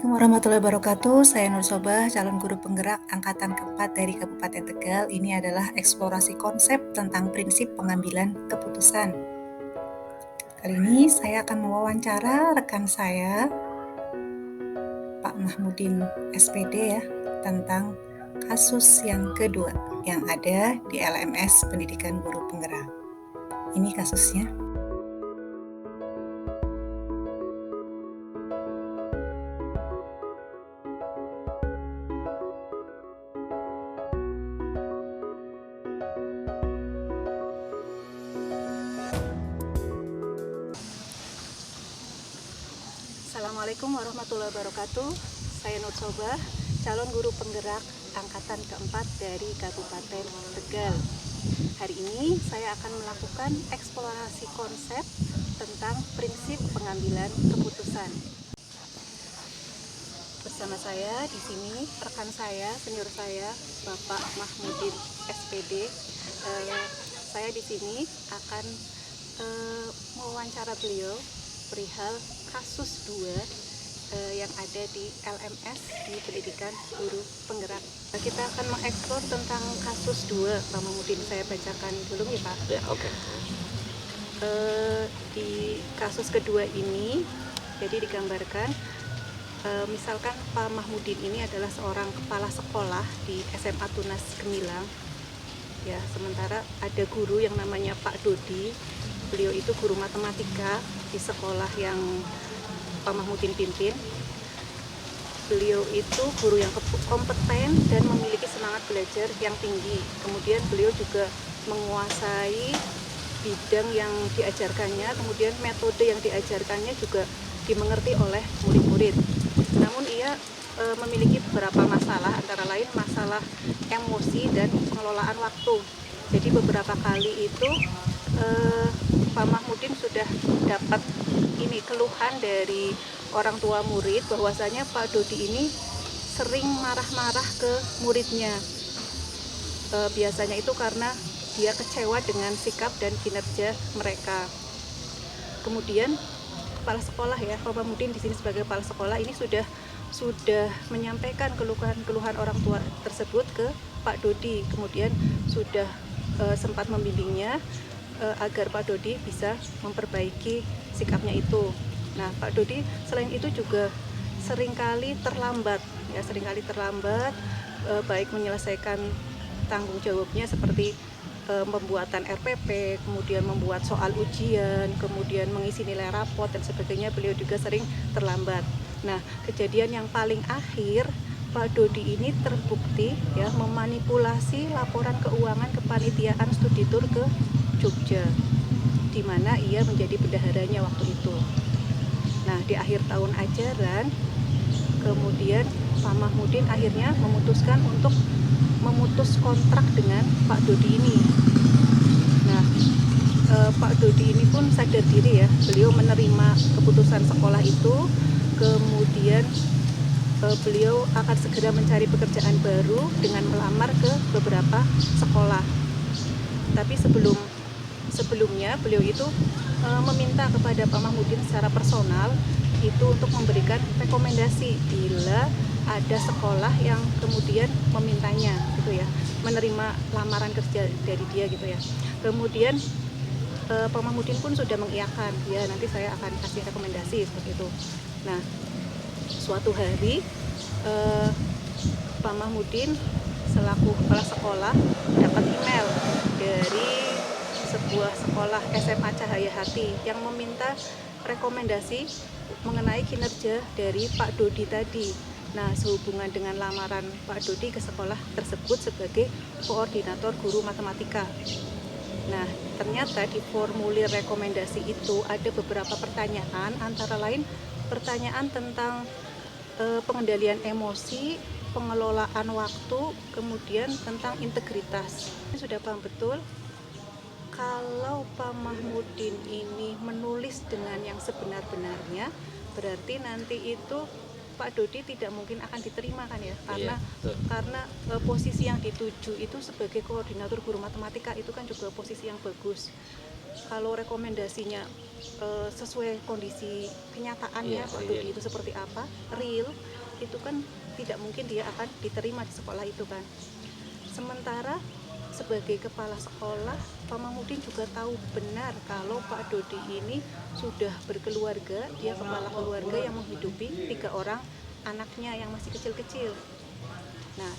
Assalamualaikum warahmatullahi wabarakatuh. Saya Nur Sobah, calon guru penggerak angkatan keempat dari Kabupaten Tegal. Ini adalah eksplorasi konsep tentang prinsip pengambilan keputusan. Kali ini saya akan mewawancara rekan saya, Pak Mahmudin SPD ya, tentang kasus yang kedua yang ada di LMS Pendidikan Guru Penggerak. Ini kasusnya. Assalamualaikum warahmatullahi wabarakatuh. Saya Nur Sobah, calon guru penggerak angkatan keempat dari Kabupaten Tegal. Hari ini saya akan melakukan eksplorasi konsep tentang prinsip pengambilan keputusan. Bersama saya di sini rekan saya, senior saya, Bapak Mahmudin SPD. Saya di sini akan mewawancara beliau perihal kasus 2 yang ada di LMS di Pendidikan Guru Penggerak. Kita akan mengeksplor tentang kasus 2, Pak Mahmudin. Saya bacakan dulu ya Pak. Ya, oke. Di kasus kedua ini, jadi digambarkan, misalkan Pak Mahmudin ini adalah seorang kepala sekolah di SMA Tunas Gemilang. Ya, sementara ada guru yang namanya Pak Dodi. Beliau itu guru matematika di sekolah yang Pak Mahmudin pimpin. Beliau itu guru yang kompeten dan memiliki semangat belajar yang tinggi. Kemudian beliau juga menguasai bidang yang diajarkannya, kemudian metode yang diajarkannya juga dimengerti oleh murid-murid. Namun ia memiliki beberapa masalah, antara lain masalah emosi dan pengelolaan waktu. Jadi beberapa kali itu Pak Mahmudin sudah dapat keluhan dari orang tua murid bahwasanya Pak Dodi ini sering marah-marah ke muridnya. Biasanya itu karena dia kecewa dengan sikap dan kinerja mereka. Kemudian kepala sekolah ya, Pak Mahmudin di sini sebagai kepala sekolah ini sudah menyampaikan keluhan orang tua tersebut ke Pak Dodi. Kemudian sudah sempat membimbingnya agar Pak Dodi bisa memperbaiki sikapnya itu. Nah, Pak Dodi selain itu juga seringkali terlambat, baik menyelesaikan tanggung jawabnya seperti pembuatan RPP, kemudian membuat soal ujian, kemudian mengisi nilai raport dan sebagainya. Beliau juga sering terlambat. Nah, kejadian yang paling akhir, Pak Dodi ini terbukti ya memanipulasi laporan keuangan kepanitiaan studi tour ke Jogja, di mana ia menjadi bendaharanya waktu itu. Nah, di akhir tahun ajaran, kemudian Pak Mahmudin akhirnya memutuskan untuk memutus kontrak dengan Pak Dodi ini. Nah, Pak Dodi ini pun sadar diri ya, beliau menerima keputusan sekolah itu, kemudian beliau akan segera mencari pekerjaan baru dengan melamar ke beberapa sekolah. Tapi sebelumnya beliau itu meminta kepada Pak Mahmudin secara personal itu untuk memberikan rekomendasi bila ada sekolah yang kemudian memintanya gitu ya, menerima lamaran kerja dari dia gitu ya. Kemudian Pak Mahmudin pun sudah mengiyakan, ya nanti saya akan kasih rekomendasi seperti itu. Nah, suatu hari Pak Mahmudin selaku kepala sekolah dapat email dari sebuah sekolah SMA Cahaya Hati yang meminta rekomendasi mengenai kinerja dari Pak Dodi tadi. Nah, sehubungan dengan lamaran Pak Dodi ke sekolah tersebut sebagai koordinator guru matematika. Nah, ternyata di formulir rekomendasi itu ada beberapa pertanyaan, antara lain pertanyaan tentang pengendalian emosi, pengelolaan waktu, kemudian tentang integritas. Sudah paham betul kalau Pak Mahmudin ini menulis dengan yang sebenar-benarnya, berarti nanti itu Pak Dodi tidak mungkin akan diterima kan ya, karena posisi yang dituju itu sebagai koordinator guru matematika itu kan juga posisi yang bagus. Kalau rekomendasinya sesuai kondisi kenyataannya Pak Dodi itu seperti apa, real, itu kan tidak mungkin dia akan diterima di sekolah itu kan. Sementara sebagai kepala sekolah, Pak Mahmudin juga tahu benar kalau Pak Dodi ini sudah berkeluarga, dia kepala keluarga yang menghidupi 3 orang anaknya yang masih kecil-kecil. Nah,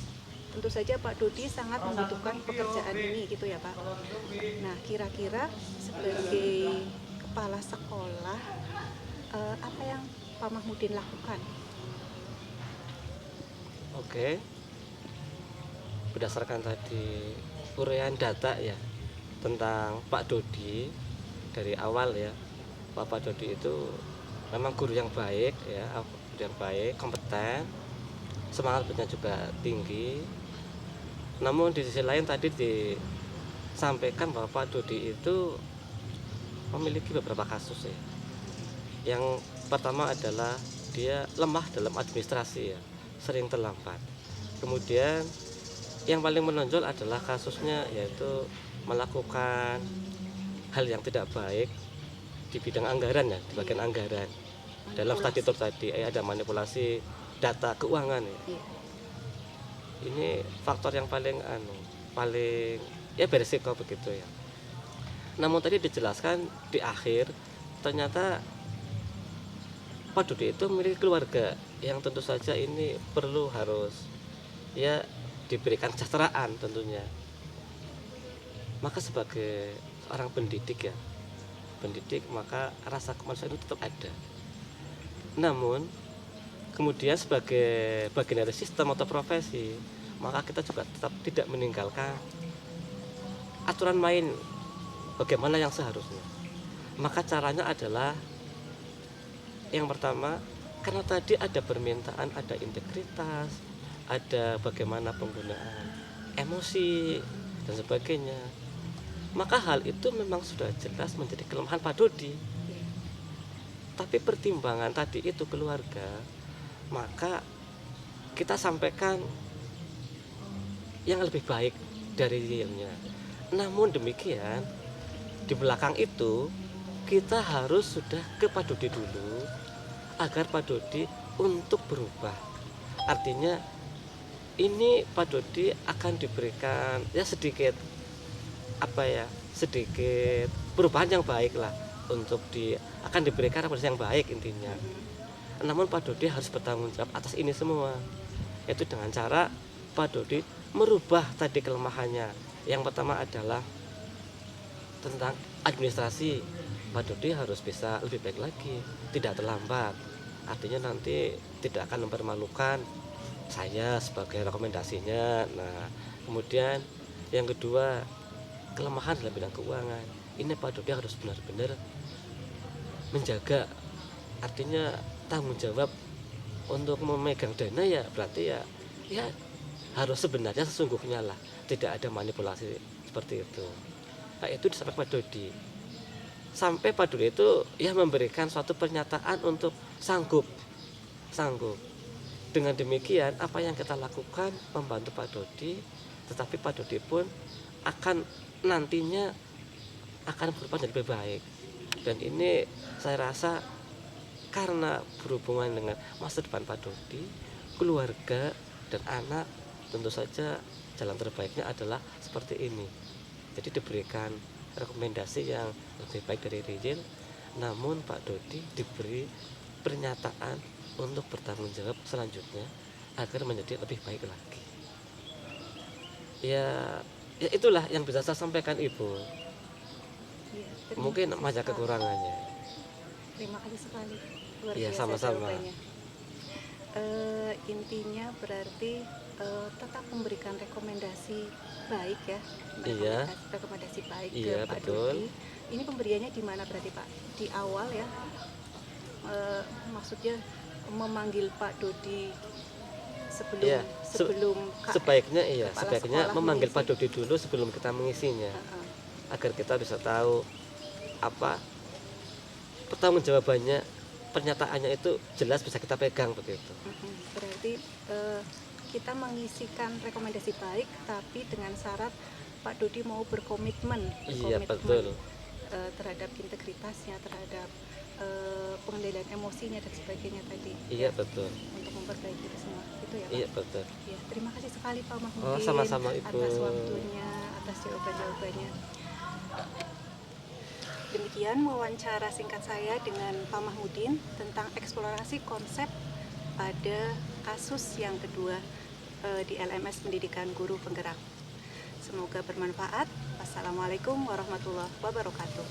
tentu saja Pak Dodi sangat membutuhkan pekerjaan ini gitu ya Pak. Nah, kira-kira sebagai kepala sekolah, apa yang Pak Mahmudin lakukan? Oke, berdasarkan tadi uraian data ya tentang Pak Dodi dari awal ya, Pak Dodi itu memang guru yang baik ya, guru yang baik, kompeten, semangat belajarnya juga tinggi. Namun di sisi lain tadi disampaikan bahwa Pak Dodi itu memiliki beberapa kasus ya. Yang pertama adalah dia lemah dalam administrasi ya, sering terlambat. Kemudian yang paling menonjol adalah kasusnya yaitu melakukan hal yang tidak baik di bidang anggaran ya, di bagian anggaran. Dalam studi tour tadi ada manipulasi data keuangan ya. Ini faktor yang paling ya beresiko begitu ya. Namun tadi dijelaskan di akhir ternyata Pak Dodi itu memiliki keluarga yang tentu saja ini harus ya diberikan kesejahteraan tentunya. Maka sebagai seorang pendidik maka rasa kemanusiaan itu tetap ada. Namun kemudian sebagai bagian dari sistem atau profesi, maka kita juga tetap tidak meninggalkan aturan main bagaimana yang seharusnya. Maka caranya adalah yang pertama, karena tadi ada permintaan, ada integritas, ada bagaimana penggunaan emosi dan sebagainya, maka hal itu memang sudah jelas menjadi kelemahan Pak Dodi. Tapi pertimbangan tadi itu keluarga, maka kita sampaikan yang lebih baik dari realnya. Namun demikian, di belakang itu kita harus sudah ke Pak Dodi dulu agar Pak Dodi untuk berubah. Artinya ini Pak Dodi akan diberikan ya sedikit perubahan yang baik lah, akan diberikan rekomendasi yang baik intinya. Namun Pak Dodi harus bertanggung jawab atas ini semua, yaitu dengan cara Pak Dodi merubah tadi kelemahannya. Yang pertama adalah tentang administrasi. Pak Dodi harus bisa lebih baik lagi, tidak terlambat. Artinya nanti tidak akan mempermalukan saya sebagai rekomendasinya. Nah, kemudian yang kedua, kelemahan dalam bidang keuangan. Ini Pak Dodi harus benar-benar menjaga, artinya tanggung jawab untuk memegang dana ya berarti ya harus sebenarnya sesungguhnya lah, tidak ada manipulasi seperti itu. Nah, itu disampaikan Pak Dodi. Sampai Pak Dodi itu ya memberikan suatu pernyataan untuk sanggup. Dengan demikian apa yang kita lakukan membantu Pak Dodi, tetapi Pak Dodi pun akan nantinya akan berubah jadi lebih baik. Dan ini saya rasa karena berhubungan dengan masa depan Pak Dodi, keluarga dan anak, tentu saja jalan terbaiknya adalah seperti ini. Jadi diberikan rekomendasi yang lebih baik dari Rizal, namun Pak Dodi diberi pernyataan untuk bertanggung jawab selanjutnya agar menjadi lebih baik lagi. Ya itulah yang bisa saya sampaikan Ibu. Ya, Mungkin banyak kekurangannya. Terima kasih sekali. Luar Ya, biasa sama-sama. jawabannya. Intinya berarti tetap memberikan rekomendasi baik ya. Iya. Rekomendasi baik Iya, ke Pak betul. Dodi. Ini pemberiannya di mana berarti Pak? Di awal ya. Maksudnya memanggil Pak Dodi sebelum sebaiknya kepala sebaiknya sekolah memanggil mengisi. Pak Dodi dulu sebelum kita mengisinya, agar kita bisa tahu apa pertanggungjawabannya, pernyataannya itu jelas bisa kita pegang begitu. Berarti kita mengisikan rekomendasi baik, tapi dengan syarat Pak Dodi mau berkomitmen Iya, betul. terhadap integritasnya, terhadap pengendalian emosinya dan sebagainya tadi. Iya betul. Untuk memperbaiki itu semua. Itu ya Pak. Iya betul. Ya, terima kasih sekali Pak Oh, Mahmudin sama-sama Ibu. atas waktunya, atas jawaban-jawabannya. Demikian wawancara singkat saya dengan Pak Mahmudin tentang eksplorasi konsep pada kasus yang kedua di LMS Pendidikan Guru Penggerak. Semoga bermanfaat. Wassalamualaikum warahmatullahi wabarakatuh.